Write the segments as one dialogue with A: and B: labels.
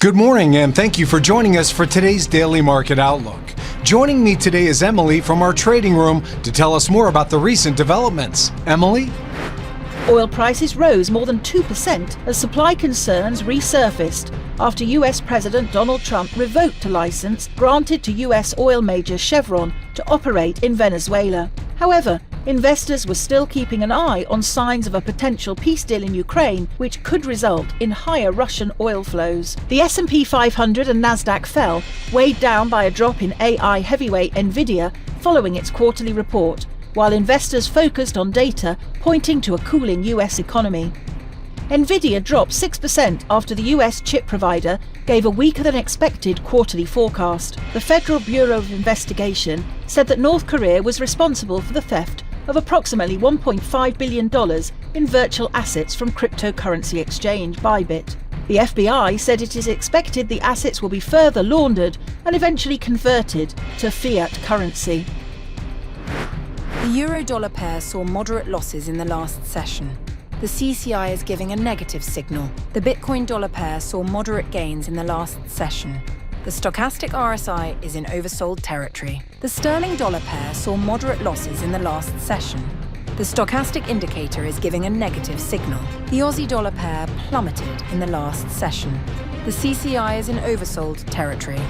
A: Good morning, and thank you for joining us for today's Daily Market Outlook. Joining me today is Emily from our trading room to tell us more about the recent developments. Emily?
B: Oil prices rose more than 2% as supply concerns resurfaced after US President Donald Trump revoked a license granted to US oil major Chevron to operate in Venezuela. However, investors were still keeping an eye on signs of a potential peace deal in Ukraine, which could result in higher Russian oil flows. The S&P 500 and Nasdaq fell, weighed down by a drop in AI heavyweight Nvidia following its quarterly report, while investors focused on data pointing to a cooling US economy. Nvidia dropped 6% after the US chip provider gave a weaker than expected quarterly forecast. The Federal Bureau of Investigation said that North Korea was responsible for the theft of approximately $1.5 billion in virtual assets from cryptocurrency exchange Bybit. The FBI said it is expected the assets will be further laundered and eventually converted to fiat currency.
C: The euro-dollar pair saw moderate losses in the last session. The CCI is giving a negative signal. The Bitcoin-dollar pair saw moderate gains in the last session. The stochastic RSI is in oversold territory. The sterling-dollar pair saw moderate losses in the last session. The stochastic indicator is giving a negative signal. The Aussie-dollar pair plummeted in the last session. The CCI is in oversold territory.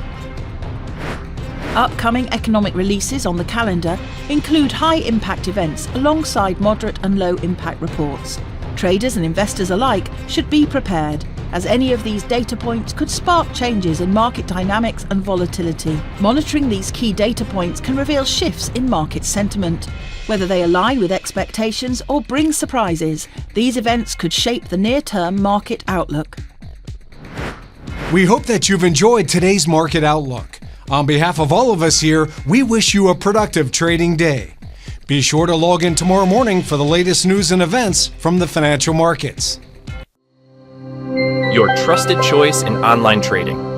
B: Upcoming economic releases on the calendar include high-impact events alongside moderate and low-impact reports. Traders and investors alike should be prepared, as any of these data points could spark changes in market dynamics and volatility. Monitoring these key data points can reveal shifts in market sentiment. Whether they align with expectations or bring surprises, these events could shape the near-term market outlook.
A: We hope that you've enjoyed today's Market Outlook. On behalf of all of us here, we wish you a productive trading day. Be sure to log in tomorrow morning for the latest news and events from the financial markets.
D: Your trusted choice in online trading.